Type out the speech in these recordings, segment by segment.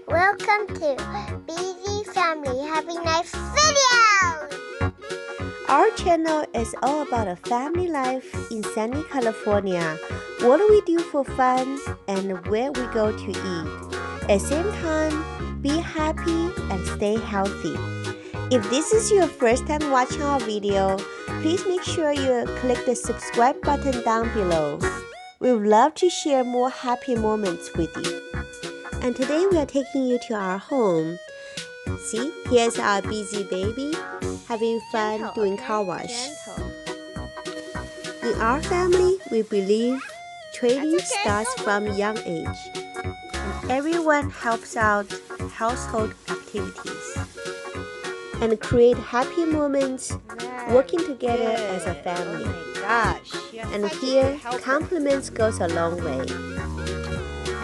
Welcome to BZfamily. Having nice videos. Our channel is all about a family life in sunny California. What do we do for fun and where we go to eat. At the same time, be happy and stay healthy. If this is your first time watching our video, please make sure you click the subscribe button down below. We would love to share more happy moments with you. And today we are taking you to our home. See, here's our BZbaby having fun doing car wash. In our family, we believe training starts from a young age, and everyone helps out household activities and create happy moments working together as a family. And here, compliments goes a long way.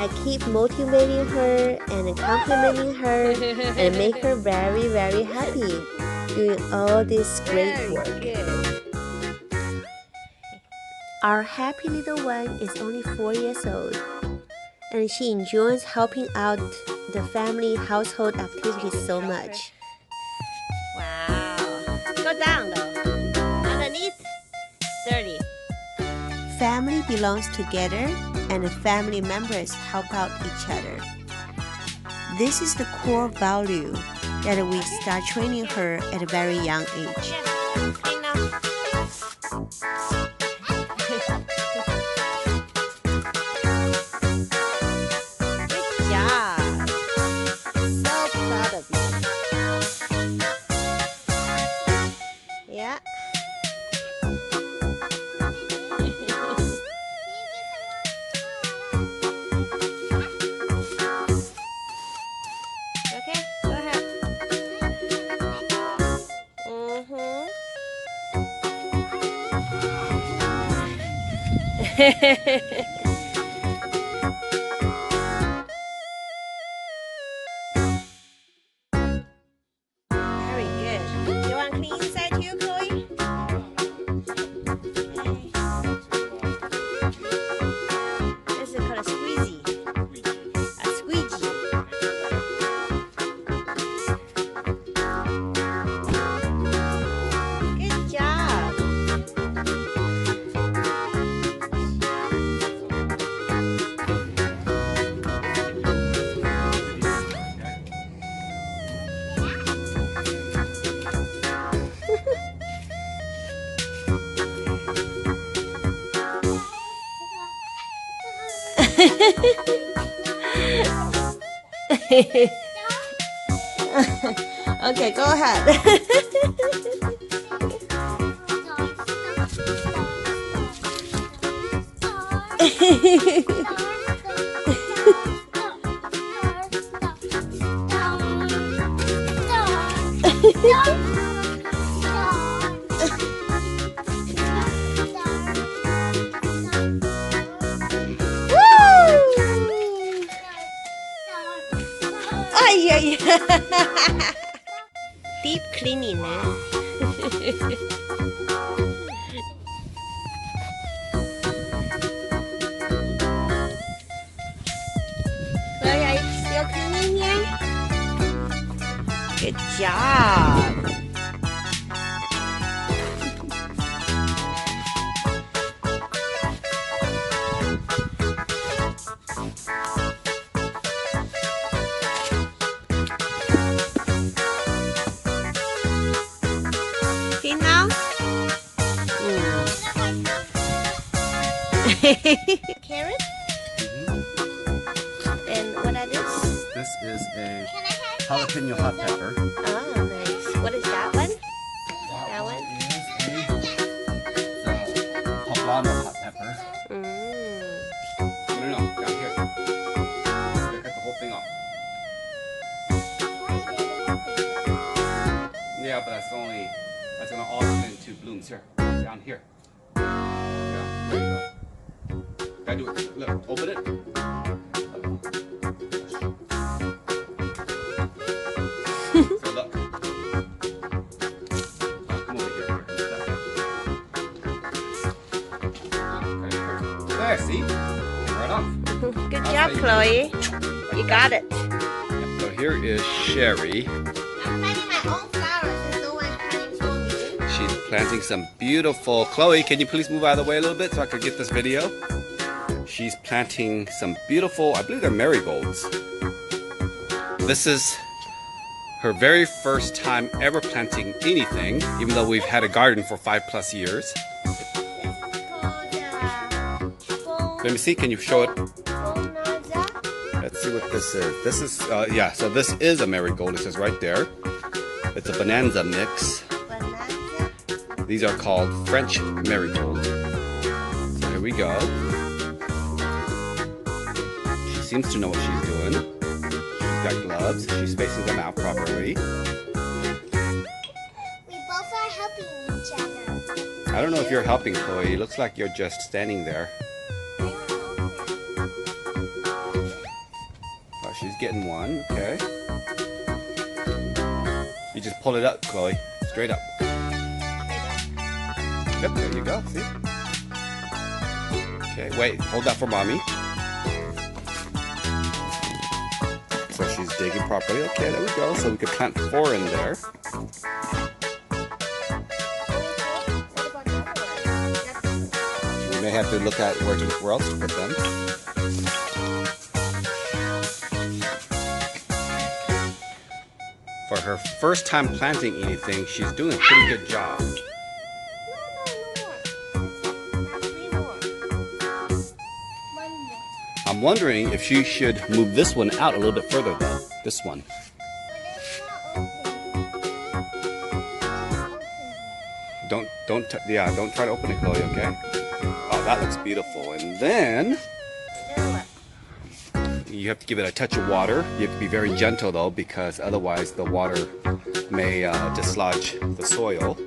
I keep motivating her and complimenting her and make her very, very happy doing all this great work. Our happy little one is only 4 years old, and she enjoys helping out the family household activities so much. Wow. Go down though. Underneath. Dirty. Family belongs together, and the family members help out each other. This is the core value that we start training her at a very young age. Clean now. Good job. So proud of you. Yeah. Okay, go ahead. Very good. You want clean inside too, Chloe? This is called a squeezy. A squeegee. Good job. Okay, go ahead. Ay, ay, deep cleaning, Chloe, are you still cleaning here? Good job. Clean now? Carrot? And what are this? This is a jalapeno hot pepper. Oh, nice. What is that one? That one? Is a poblano hot pepper. No, down here. Cut the whole thing off. Yeah, but that's gonna all come into blooms here. Down here. Yeah, there you go. Gotta do it. Look, open it. So look. Come over here. Okay. There, see? Came right off. Good job, Chloe. You got it. Yep. here is Sherry. I'm planting my own flowers and no one's planting for me. She's planting some beautiful... Chloe, can you please move out of the way a little bit so I can get this video? She's planting some beautiful, I believe they're marigolds. This is her very first time ever planting anything, even though we've had a garden for 5+ years. Let me see, can you show it? Let's see what this is. This is, yeah, so this is a marigold. It says right there. It's a bonanza mix. These are called French marigolds. So here we go. She seems to know what she's doing. She's got gloves. She's spacing them out properly. We both are helping each other. I don't know if you're helping, Chloe. It looks like you're just standing there. Oh, she's getting one. Okay. You just pull it up, Chloe. Straight up. Yep, there you go. See? Okay, wait. Hold that for mommy. So she's digging properly. Okay, there we go. So we could plant 4 in there. We may have to look at where else to put them. For her first time planting anything, she's doing a pretty good job. I'm wondering if she should move this one out a little bit further though. This one. Don't try to open it, Chloe, okay? Oh, that looks beautiful. And then you have to give it a touch of water. You have to be very gentle though, because otherwise the water may dislodge the soil.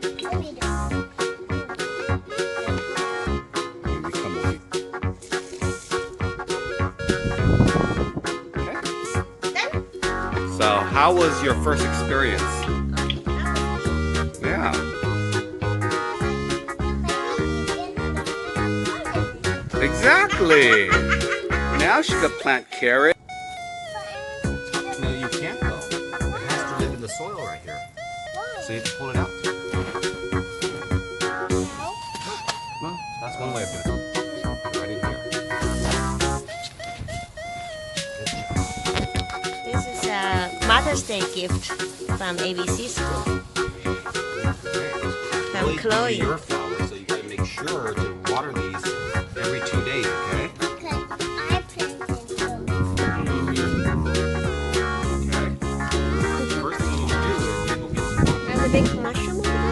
So, how was your first experience? Yeah. Exactly. Now she could plant carrot. No, you can't though. It has to live in the soil right here. So you have to pull it out. Well, that's one way of doing it. Right in here. This is a Mother's Day gift from ABC School. From Chloe. Your flowers, so you gotta make sure to water these every 2 days, okay? Okay, I planted them. Okay. First thing you do is you go get some. There's a big mushroom over there.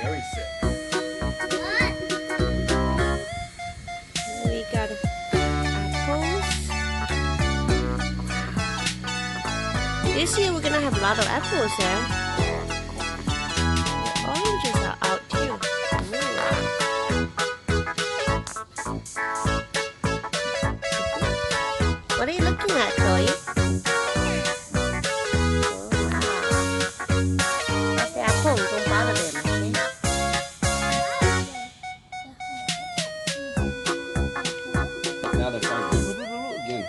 Very sick. We got apples. This year we're gonna have a lot of apples there. The oranges are out too. What are you looking at, Chloe? That's the apple. Don't bother them, okay? Now they're starting to again.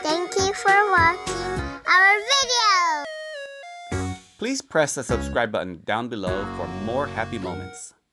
Thank you for watching our video. Please press the subscribe button down below for more happy moments.